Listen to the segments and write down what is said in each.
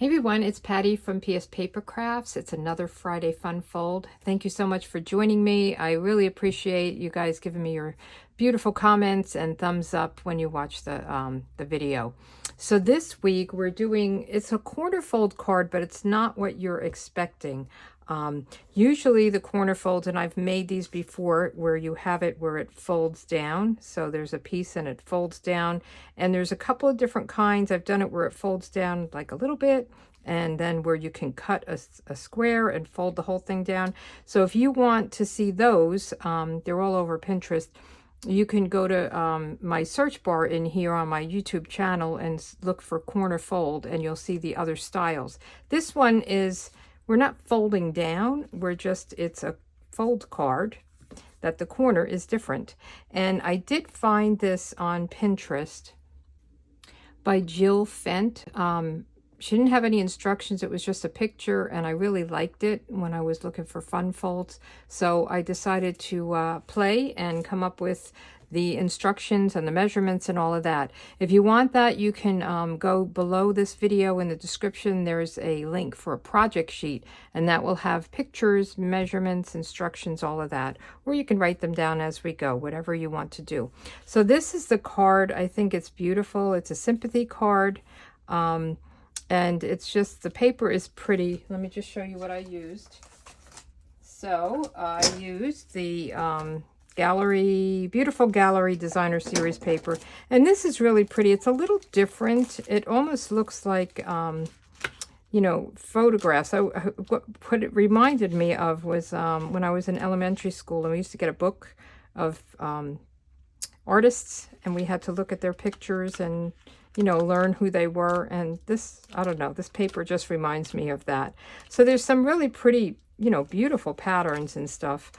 Hey everyone, it's Patty from pspapercrafts. It's another Friday Fun Fold. Thank you so much for joining me. I really appreciate you guys giving me your beautiful comments and thumbs up when you watch the video. So this week we're doing, it's a corner fold card, but it's not what you're expecting. Usually the corner folds, and I've made these before, where you have it where it folds down. So there's a piece and it folds down, and there's a couple of different kinds. I've done it where it folds down like a little bit, and then where you can cut a square and fold the whole thing down. So if you want to see those, they're all over Pinterest. You can go to my search bar in here on my YouTube channel and look for corner fold, and you'll see the other styles. This one is, we're not folding down, it's a fold card that the corner is different. And I did find this on Pinterest by Jill Fent. She didn't have any instructions, it was just a picture, and I really liked it when I was looking for fun folds. So I decided to play and come up with the instructions and the measurements and all of that. If you want that, you can go below this video in the description. There's a link for a project sheet, and that will have pictures, measurements, instructions, all of that. Or you can write them down as we go, whatever you want to do. So this is the card. I think it's beautiful. It's a sympathy card. And it's just, the paper is pretty. Let me just show you what I used. So I used the Beautiful Gallery Designer Series paper. And this is really pretty. It's a little different. It almost looks like, you know, photographs. What it reminded me of was when I was in elementary school, and we used to get a book of artists, and we had to look at their pictures and, you know, learn who they were. And this, I don't know, this paper just reminds me of that. So there's some really pretty, you know, beautiful patterns and stuff.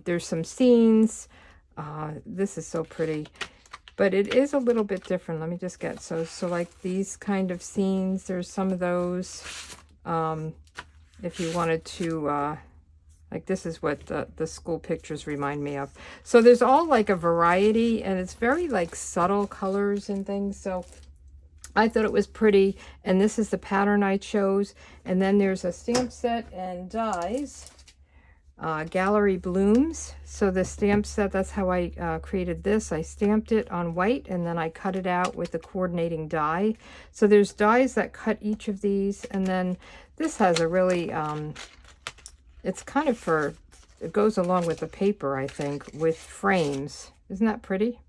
There's some scenes. This is so pretty, but it is a little bit different. Let me just get, so like these kind of scenes, there's some of those. If you wanted to, like this is what the school pictures remind me of. So there's all like a variety, and it's very like subtle colors and things. So I thought it was pretty, and this is the pattern I chose. And then there's a stamp set and dies, Gallery Blooms. So the stamp set, that's how I created this. I stamped it on white, and then I cut it out with the coordinating die. So there's dies that cut each of these, and then this has a really, it's kind of for, it goes along with the paper, I think, with frames. Isn't that pretty?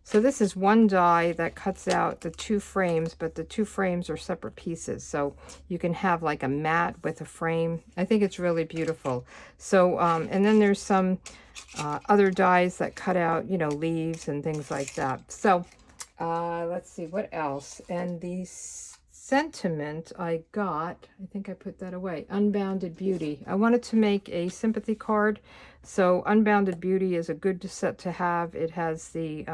So this is one die that cuts out the two frames, but the two frames are separate pieces. So you can have like a mat with a frame. I think it's really beautiful. So, and then there's some other dies that cut out, you know, leaves and things like that. So let's see, what else? And these sentiment I got, I think I put that away, Unbounded Beauty. I wanted to make a sympathy card, so Unbounded Beauty is a good set to have. It has the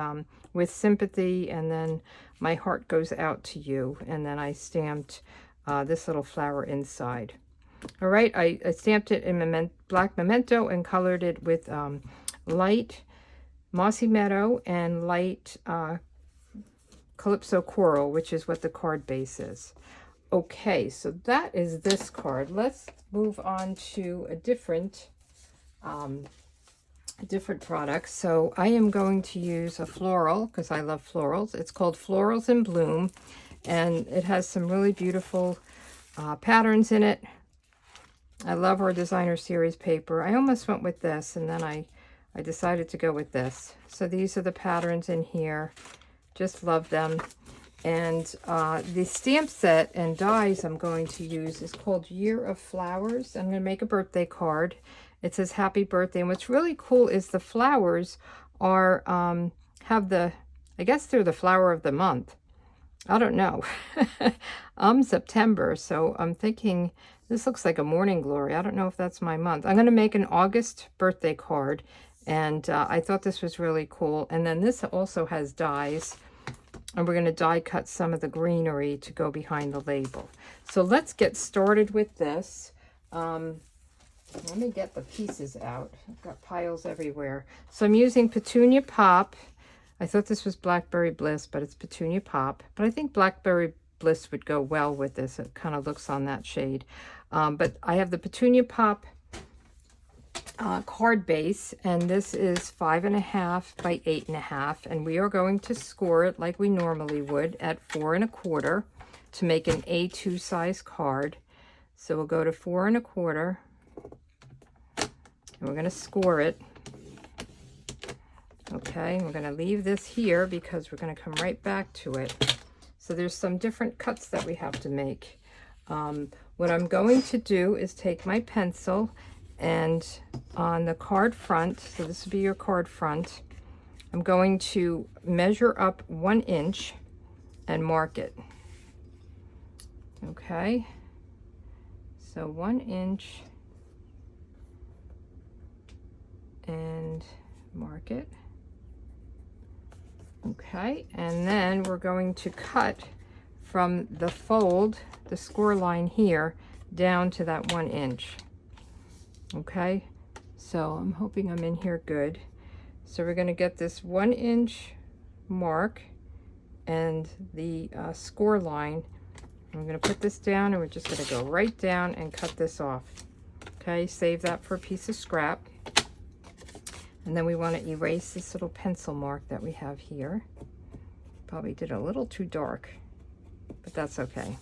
with sympathy, and then my heart goes out to you, and then I stamped this little flower inside. All right, I stamped it in black memento and colored it with light Mossy Meadow and light Calypso Coral, which is what the card base is. Okay, so that is this card. Let's move on to a different product. So I am going to use a floral, because I love florals. It's called Florals in Bloom, and it has some really beautiful patterns in it. I love our designer series paper. I almost went with this, and then I decided to go with this. So these are the patterns in here. Just love them. And the stamp set and dies I'm going to use is called Year of Flowers. I'm going to make a birthday card. It says happy birthday. And what's really cool is the flowers are, have the, I guess they're the flower of the month. I don't know. I'm September, so I'm thinking this looks like a morning glory. I don't know if that's my month. I'm going to make an August birthday card. And I thought this was really cool. And then this also has dies. And we're going to die cut some of the greenery to go behind the label. So let's get started with this. Let me get the pieces out. I've got piles everywhere. So I'm using Petunia Pop. I thought this was Blackberry Bliss, but it's Petunia Pop. But I think Blackberry Bliss would go well with this. It kind of looks on that shade. But I have the Petunia Pop card base, and this is 5.5 by 8.5, and we are going to score it like we normally would at 4 1/4 to make an A2 size card. So we'll go to 4 1/4, and we're going to score it. Okay, we're going to leave this here because we're going to come right back to it. So there's some different cuts that we have to make. What I'm going to do is take my pencil, and on the card front, so this will be your card front, I'm going to measure up 1 inch and mark it. Okay, so 1 inch and mark it. Okay, and then we're going to cut from the fold, the score line here, down to that 1 inch. Okay, so I'm hoping I'm in here good. So we're going to get this 1 inch mark and the score line. I'm going to put this down, and we're just going to go right down and cut this off. Okay, save that for a piece of scrap. And then we want to erase this little pencil mark that we have here. Probably did a little too dark, but that's okay.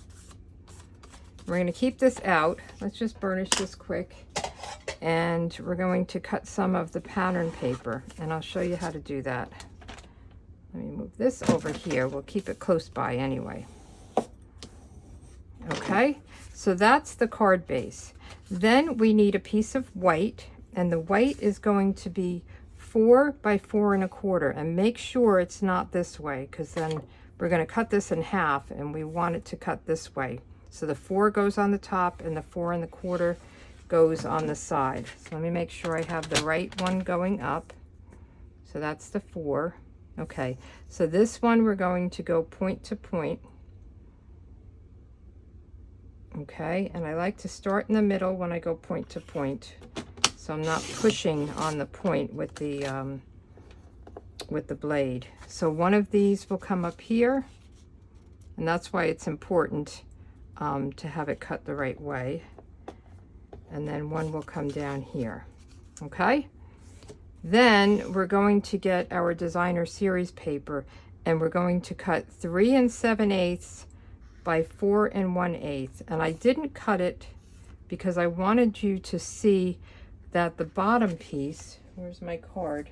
We're going to keep this out. Let's just burnish this quick. And we're going to cut some of the pattern paper, and I'll show you how to do that. Let me move this over here. We'll keep it close by anyway. Okay, so that's the card base. Then we need a piece of white, and the white is going to be 4 by 4 1/4, and make sure it's not this way, because then we're going to cut this in half, and we want it to cut this way. So the 4 goes on the top, and the 4 1/4 goes on the side. So let me make sure I have the right one going up. So that's the 4. Okay, so this one we're going to go point to point. Okay, and I like to start in the middle when I go point to point, so I'm not pushing on the point with the blade. So one of these will come up here, and that's why it's important to have it cut the right way. And then one will come down here. Okay, then we're going to get our designer series paper, and we're going to cut 3 7/8 by 4 1/8, and I didn't cut it because I wanted you to see that the bottom piece, where's my card,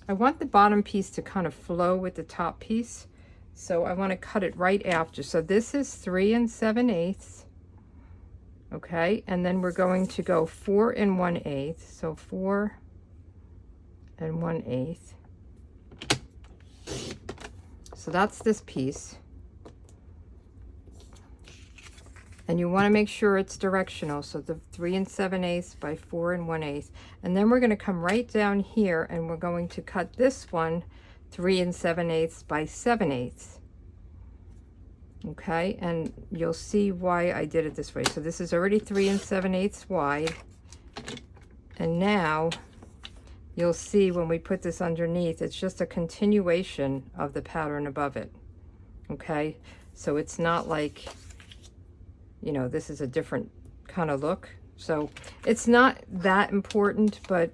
I want the bottom piece to kind of flow with the top piece, so I want to cut it right after. So this is 3 7/8. Okay, and then we're going to go 4 1/8, so 4 1/8. So that's this piece. And you want to make sure it's directional, so the 3 7/8 by 4 1/8. And then we're going to come right down here, and we're going to cut this one 3 7/8 by 7/8. Okay, and you'll see why I did it this way. So this is already 3 7/8 wide, and now you'll see when we put this underneath, it's just a continuation of the pattern above it. Okay, so it's not like, you know, this is a different kind of look. So it's not that important, but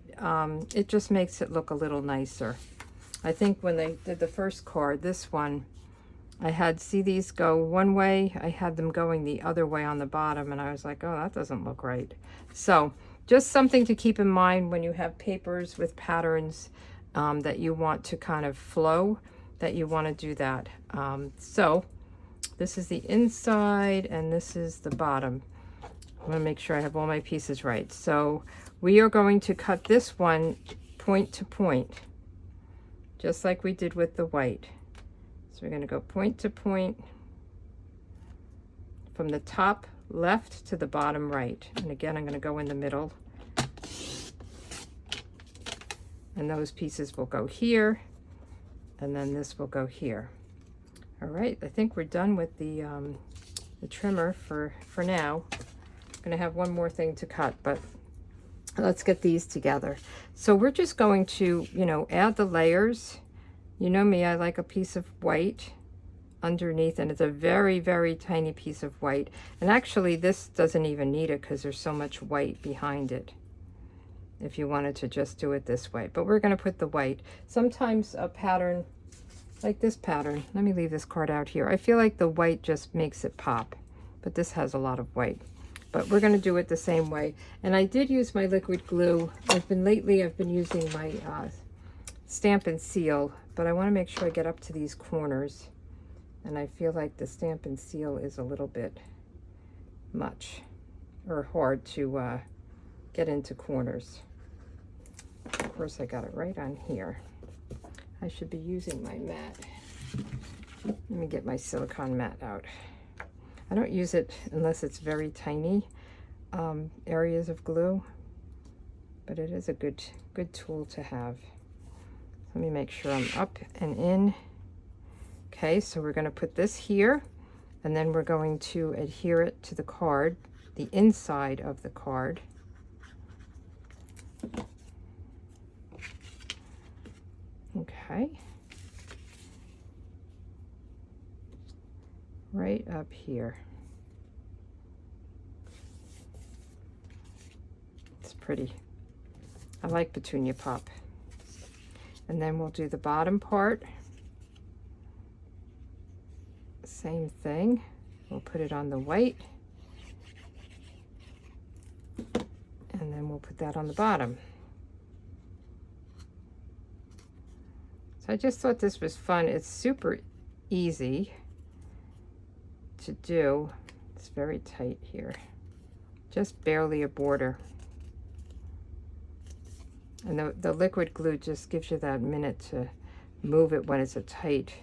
it just makes it look a little nicer. I think when they did the first card, this one, I had, see these go one way, I had them going the other way on the bottom, and I was like, oh, that doesn't look right. So just something to keep in mind when you have papers with patterns that you want to kind of flow, that you want to do that. So this is the inside, and this is the bottom. I want to make sure I have all my pieces right. So we are going to cut this one point to point, just like we did with the white. So we're going to go point to point from the top left to the bottom right. And again, I'm going to go in the middle. And those pieces will go here, and then this will go here. All right, I think we're done with the trimmer for now. I'm going to have one more thing to cut, but let's get these together. So we're just going to, you know, add the layers. You know me, I like a piece of white underneath, and it's a very, very tiny piece of white. And actually this doesn't even need it because there's so much white behind it if you wanted to just do it this way. But we're going to put the white. Sometimes a pattern like this pattern, let me leave this card out here. I feel like the white just makes it pop, but this has a lot of white. But we're going to do it the same way. And I did use my liquid glue. Lately I've been using my Stamp and Seal, but I want to make sure I get up to these corners. And I feel like the Stamp and Seal is a little bit much or hard to get into corners. Of course, I got it right on here. I should be using my mat. Let me get my silicone mat out. I don't use it unless it's very tiny areas of glue, but it is a good tool to have. Let me make sure I'm up and in. Okay, so we're going to put this here, and then we're going to adhere it to the card, the inside of the card. Okay. Right up here. It's pretty. I like Petunia Pop. And then we'll do the bottom part. Same thing. We'll put it on the white. And then we'll put that on the bottom. So I just thought this was fun. It's super easy to do. It's very tight here. Just barely a border. And the liquid glue just gives you that minute to move it when it's a tight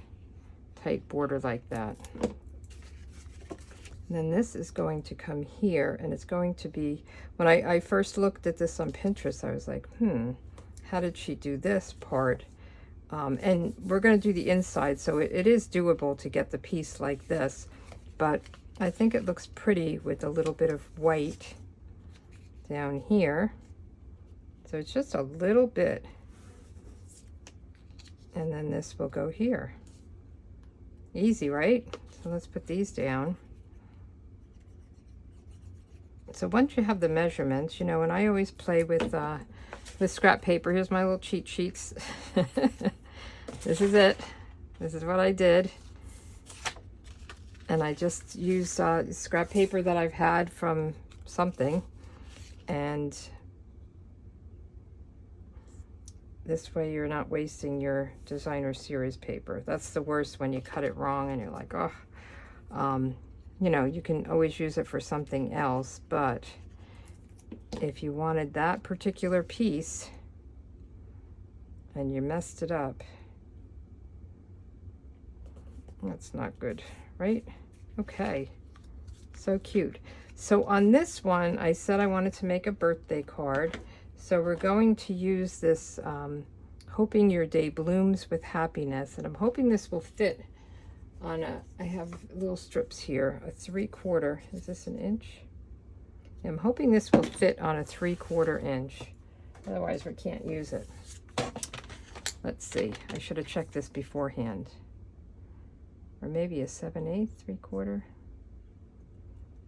border like that. And then this is going to come here, and it's going to be, when I first looked at this on Pinterest, I was like, how did she do this part? And we're going to do the inside, so it is doable to get the piece like this, but I think it looks pretty with a little bit of white down here. So it's just a little bit, and then this will go here. Easy, right? So let's put these down. So once you have the measurements, you know, and I always play with scrap paper. Here's my little cheat sheets. This is it. This is what I did. And I just used scrap paper that I've had from something, and this way you're not wasting your designer series paper. That's the worst, when you cut it wrong and you're like, oh, you know, you can always use it for something else, but if you wanted that particular piece and you messed it up, that's not good, right? Okay, so cute. So on this one, I said I wanted to make a birthday card. So we're going to use this Hoping Your Day Blooms with Happiness, and I'm hoping this will fit on I have little strips here, a 3/4, is this an inch? I'm hoping this will fit on a 3/4 inch, otherwise we can't use it. Let's see, I should have checked this beforehand. Or maybe a 7/8, 3/4.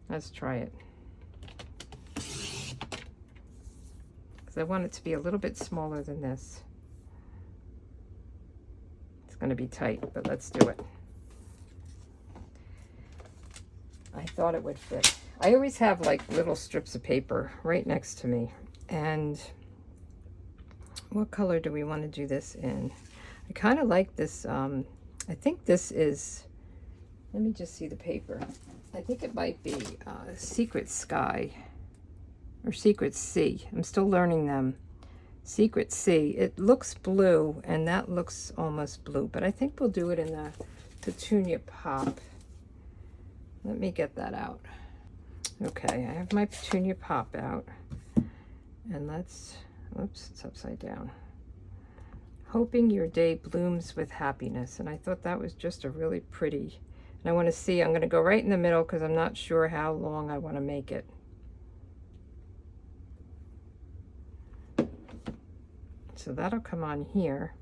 Let's try it. I want it to be a little bit smaller than this. It's going to be tight, but let's do it. I thought it would fit. I always have like little strips of paper right next to me. And what color do we want to do this in? I kind of like this. I think this is, let me just see the paper. I think it might be Secret Sky. Or Secret Sea. I'm still learning them. Secret Sea. It looks blue, and that looks almost blue, but I think we'll do it in the Petunia Pop. Let me get that out. Okay, I have my Petunia Pop out. And let's, oops, it's upside down. Hoping Your Day Blooms with Happiness. And I thought that was just a really pretty, and I want to see, I'm going to go right in the middle because I'm not sure how long I want to make it. So that'll come on here.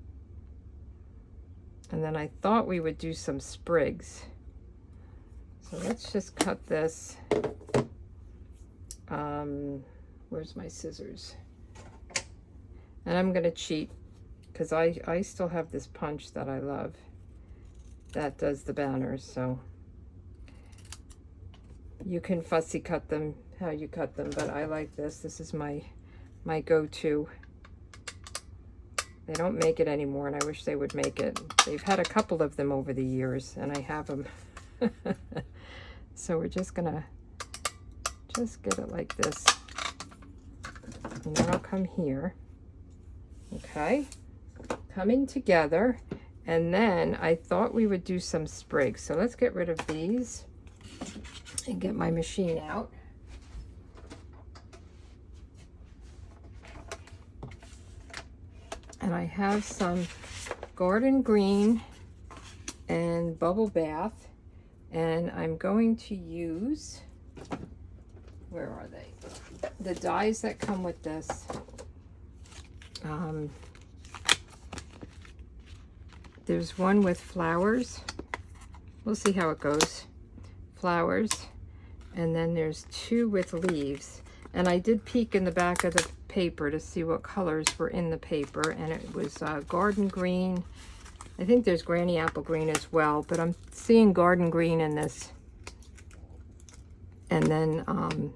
And then I thought we would do some sprigs. So let's just cut this. Where's my scissors? And I'm gonna cheat because I still have this punch that I love that does the banners, so you can fussy cut them how you cut them, but I like this. This is my go-to. They don't make it anymore, and I wish they would make it. They've had a couple of them over the years, and I have them. So we're just gonna get it like this. And then I'll come here. Okay, coming together. And then I thought we would do some sprigs. So let's get rid of these and get my machine out. And I have some garden green and bubble bath. And I'm going to use, where are they? The dies that come with this. There's one with flowers. We'll see how it goes. Flowers. And then there's two with leaves. And I did peek in the back of the paper to see what colors were in the paper. And it was garden green. I think there's granny apple green as well. But I'm seeing garden green in this. And then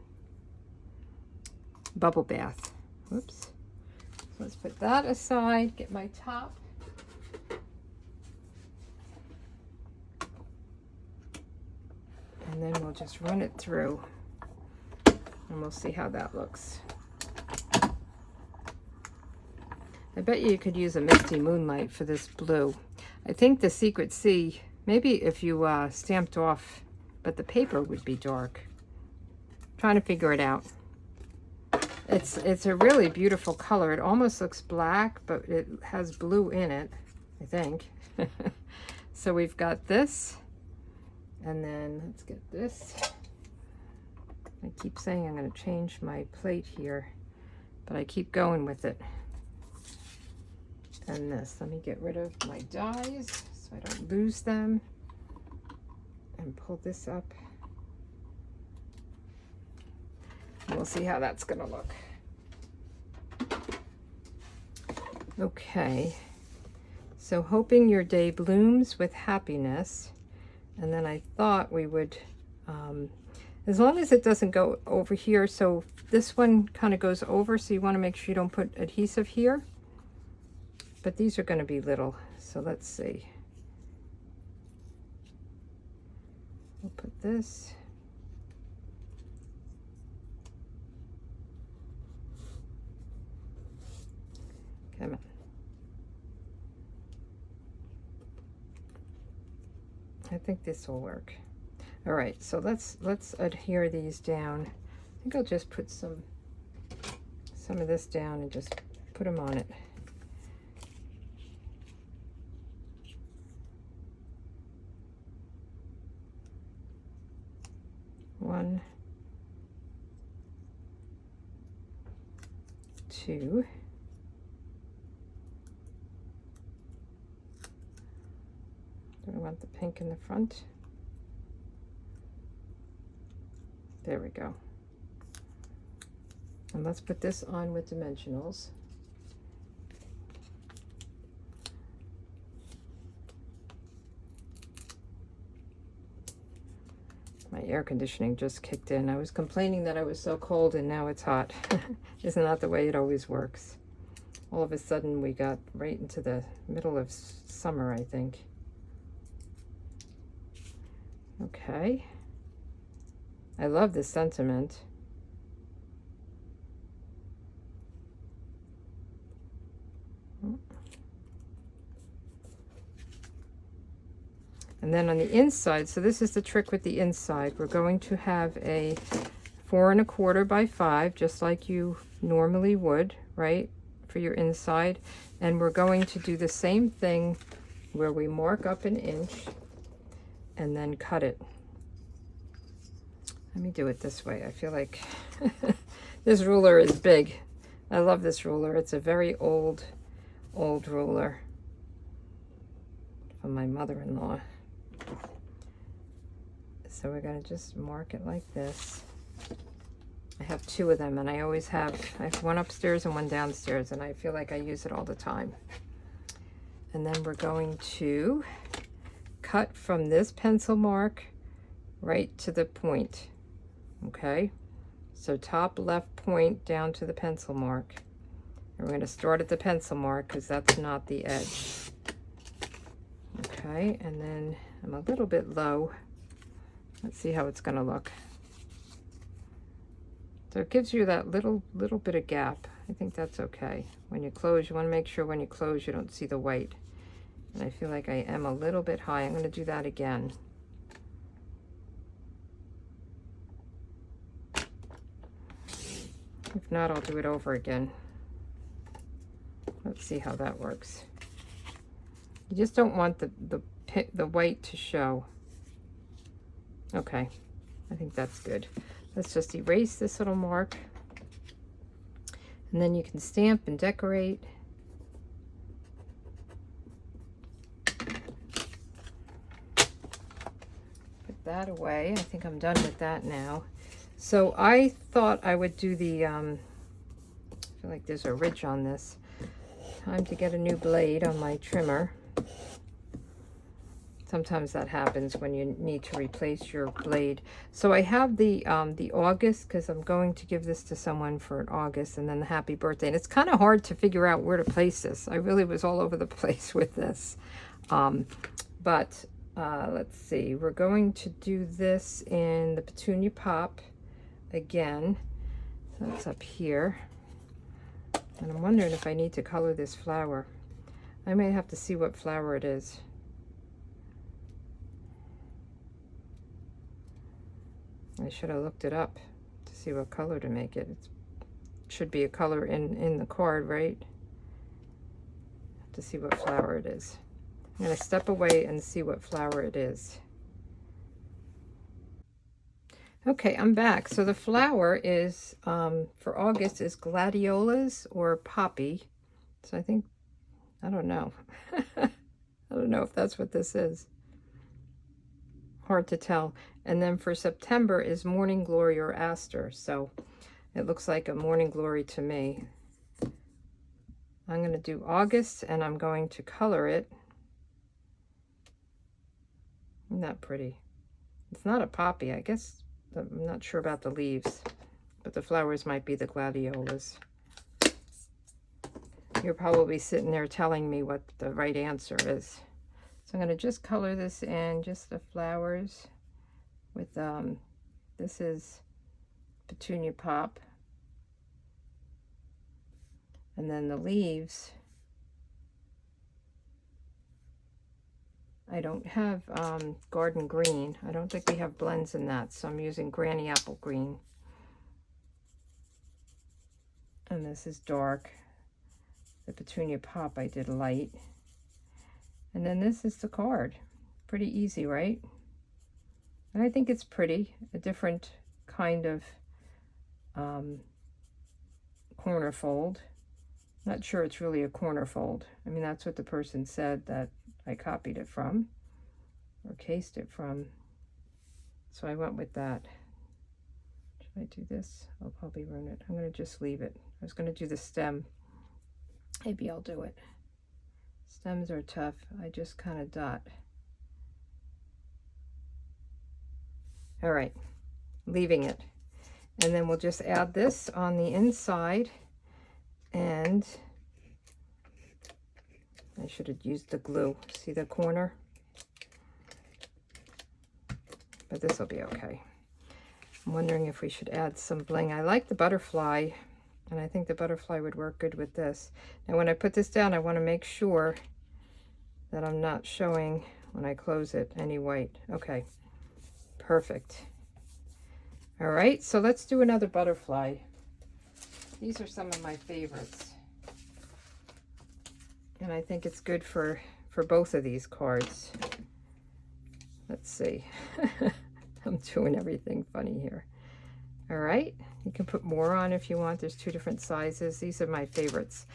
bubble bath. Whoops. So let's put that aside. Get my top. And then we'll just run it through and we'll see how that looks. I bet you could use a misty moonlight for this blue. I think the secret C, maybe if you stamped off, but the paper would be dark. Trying to figure it out. It's a really beautiful color. It almost looks black, but it has blue in it, I think. So we've got this. And then let's get this. I keep saying I'm going to change my plate here, but I keep going with it. And this, let me get rid of my dies so I don't lose them. And pull this up. And we'll see how that's going to look. Okay. So hoping your day blooms with happiness. And then I thought we would, as long as it doesn't go over here, so this one kind of goes over, so you want to make sure you don't put adhesive here. But these are going to be little, so let's see. We'll put this. Come on. I think this will work. All right, so let's adhere these down. I think I'll just put some of this down and just put them on it. One, two. I want the pink in the front. There we go. And let's put this on with dimensionals. My air conditioning just kicked in. I was complaining that I was so cold and now it's hot. Isn't that the way it always works? All of a sudden we got right into the middle of summer, I think. Okay. I love this sentiment. And then on the inside, so this is the trick with the inside, we're going to have a 4 1/4 by 5, just like you normally would, right, for your inside. And we're going to do the same thing where we mark up 1 inch and then cut it. Let me do it this way. I feel like this ruler is big. I love this ruler. It's a very old ruler. from my mother-in-law. So we're going to just mark it like this. I have two of them, and I have one upstairs and one downstairs, and I feel like I use it all the time. And then we're going to cut from this pencil mark right to the point. Okay, so top left point down to the pencil mark. And we're going to start at the pencil mark because that's not the edge. Okay, and then I'm a little bit low. Let's see how it's going to look. So it gives you that little bit of gap. I think that's okay. When you close, you want to make sure when you close you don't see the white. And I feel like I am a little bit high. I'm going to do that again. If not, I'll do it over again. Let's see how that works. You just don't want the white to show. Okay, I think that's good. Let's just erase this little mark. And then you can stamp and decorate. Put that away. I think I'm done with that now. So I thought I would do the, I feel like there's a ridge on this. Time to get a new blade on my trimmer. Sometimes that happens when you need to replace your blade. So I have the August, because I'm going to give this to someone for an August, and then the happy birthday. And it's kind of hard to figure out where to place this. I really was all over the place with this. But let's see. We're going to do this in the Petunia Pop again. So that's up here. And I'm wondering if I need to color this flower. I may have to see what flower it is. I should have looked it up to see what color to make it. It should be a color in the card, right? To see what flower it is. I'm going to step away and see what flower it is. Okay, I'm back. So the flower is, for August, is gladiolas or poppy. So I think, I don't know. I don't know if that's what this is. Hard to tell. And then for September is morning glory or aster. So it looks like a morning glory to me. I'm going to do August, and I'm going to color it. Isn't that pretty? It's not a poppy. I guess I'm not sure about the leaves, but the flowers might be the gladiolas. You're probably sitting there telling me what the right answer is. So I'm going to just color this in, just the flowers with, this is Petunia Pop. And then the leaves, I don't have garden green. I don't think we have blends in that, so I'm using Granny Apple Green. And this is dark. The Petunia Pop I did light. And then this is the card. Pretty easy, right? And I think it's pretty. A different kind of corner fold. Not sure it's really a corner fold. I mean, that's what the person said that I copied it from or cased it from. So I went with that. Should I do this? I'll probably ruin it. I'm going to just leave it. I was going to do the stem. Maybe I'll do it. Stems are tough. I just kind of dot. All right, leaving it. And then we'll just add this on the inside. And I should have used the glue. See the corner? But this will be okay. I'm wondering if we should add some bling. I like the butterfly, and I think the butterfly would work good with this. Now when I put this down, I want to make sure that I'm not showing, when I close it, any white. Okay, perfect. All right, so let's do another butterfly. These are some of my favorites. And I think it's good for both of these cards. Let's see. I'm doing everything funny here. All right, you can put more on if you want. There's two different sizes. These are my favorites.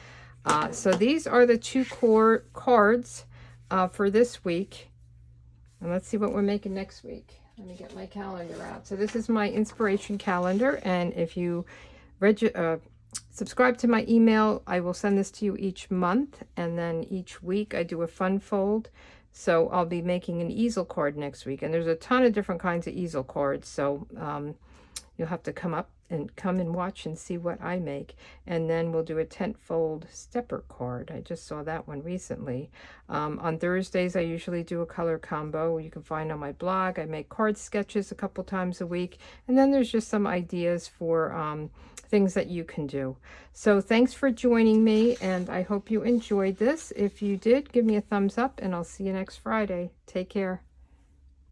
So these are the two core cards for this week. And let's see what we're making next week. Let me get my calendar out. So this is my inspiration calendar, and if you subscribe to my email, I will send this to you each month, and then each week I do a fun fold. So I'll be making an easel card next week, and there's a ton of different kinds of easel cards, so you'll have to come and watch and see what I make. And then we'll do a tent fold stepper card. I just saw that one recently. On Thursdays, I usually do a color combo. You can find on my blog. I make card sketches a couple times a week. And then there's just some ideas for things that you can do. So thanks for joining me, and I hope you enjoyed this. If you did, give me a thumbs up, and I'll see you next Friday. Take care.